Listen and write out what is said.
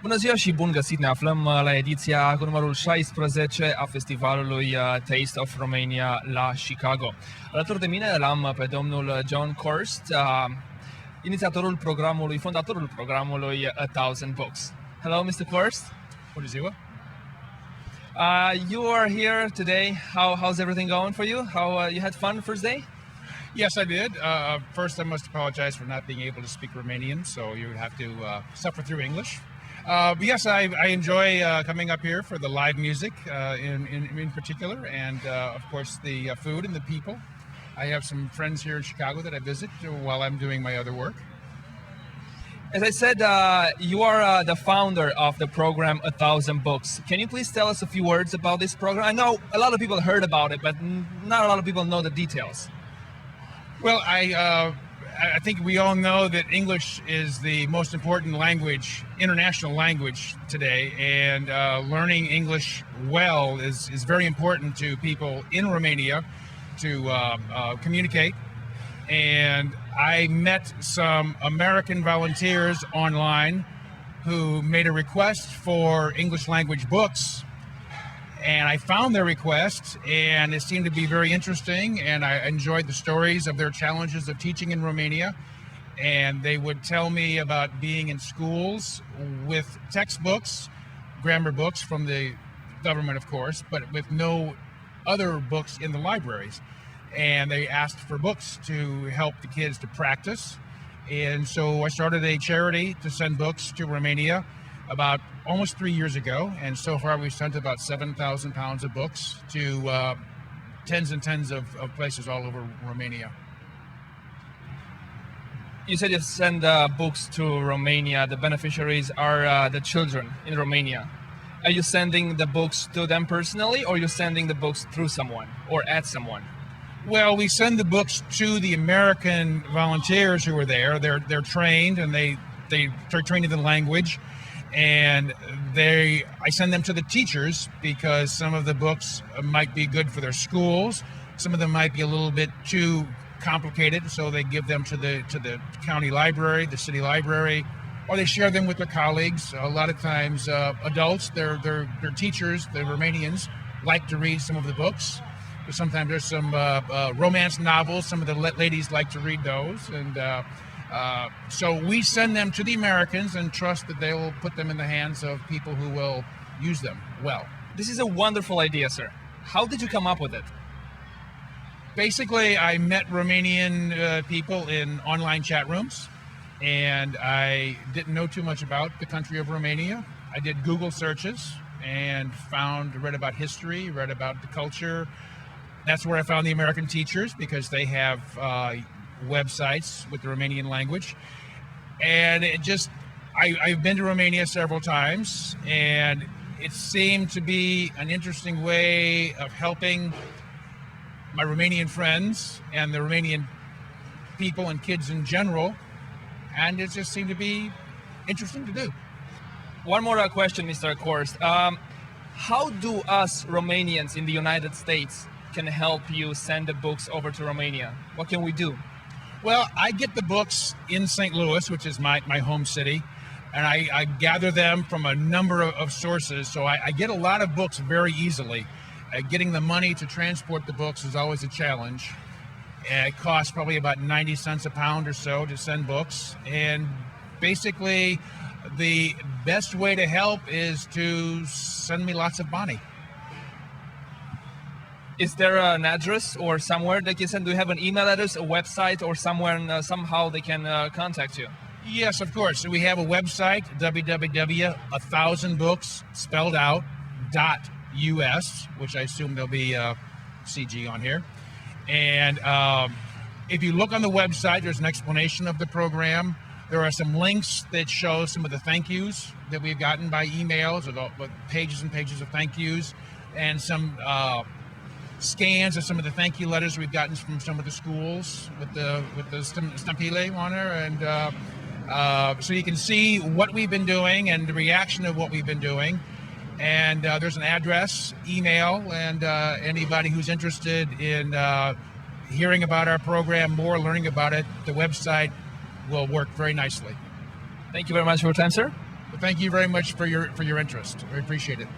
Bună ziua și bun găsit! Ne aflăm la ediția cu numărul 16 a festivalului Taste of Romania la Chicago. Alături de mine l-am pe domnul John Korst, inițiatorul programului, fondatorul programului 1000 Books. Hello, Mr. Korst. Bună ziua. You are here today. How's everything going for you? You had fun the first day? Yes, I did. First, I must apologize for not being able to speak Romanian, so you would have to suffer through English. But yes, I enjoy coming up here for the live music in particular, and of course the food and the people. I have some friends here in Chicago that I visit while I'm doing my other work. As I said, you are the founder of the program 1000 Books. Can you please tell us a few words about this program? I know a lot of people heard about it, but not a lot of people know the details. Well, I think we all know that English is the most important language, international language today, and learning English well is very important to people in Romania to communicate. And I met some American volunteers online who made a request for English language books, and I found their request, and it seemed to be very interesting, and I enjoyed the stories of their challenges of teaching in Romania. And they would tell me about being in schools with textbooks, grammar books from the government, of course, but with no other books in the libraries. And they asked for books to help the kids to practice. And so I started a charity to send books to Romania about almost 3 years ago, and so far we've sent about 7,000 pounds of books to tens and tens of places all over Romania. You said you send books to Romania. The beneficiaries are the children in Romania. Are you sending the books to them personally, or are you sending the books through someone or at someone? Well, we send the books to the American volunteers who are there. They're trained, and they're trained in the language. And I send them to the teachers because some of the books might be good for their schools. Some of them might be a little bit too complicated, so they give them to the county library, the city library, or they share them with their colleagues. A lot of times, adults, their teachers, the Romanians, like to read some of the books. But sometimes there's some romance novels. Some of the ladies like to read those, and so we send them to the Americans and trust that they will put them in the hands of people who will use them well. This is a wonderful idea, sir. How did you come up with it? Basically, I met Romanian people in online chat rooms, and I didn't know too much about the country of Romania. I did Google searches and read about history, read about the culture. That's where I found the American teachers, because they have websites with the Romanian language. And I've been to Romania several times, and it seemed to be an interesting way of helping my Romanian friends and the Romanian people and kids in general, and it just seemed to be interesting to do. One more question, Mr. Korst. How do us Romanians in the United States can help you send the books over to Romania? What can we do? Well, I get the books in St. Louis, which is my home city, and I gather them from a number of sources, so I get a lot of books very easily. Getting the money to transport the books is always a challenge. It costs probably about 90 cents a pound or so to send books, and basically the best way to help is to send me lots of money. Is there an address or somewhere they can send? Do you have an email address, a website, or somewhere somehow they can contact you? Yes, of course. So we have a website, www.1000books, spelled out, .us, which I assume there'll be CG on here. And if you look on the website, there's an explanation of the program. There are some links that show some of the thank yous that we've gotten by emails, or pages and pages of thank yous, and some scans of some of the thank you letters we've gotten from some of the schools with the stampile on her, and so you can see what we've been doing and the reaction of what we've been doing. And there's an address, email, and anybody who's interested in hearing about our program more, learning about it, the website will work very nicely. Thank you very much for your time, sir. Thank you very much for your interest. I appreciate it.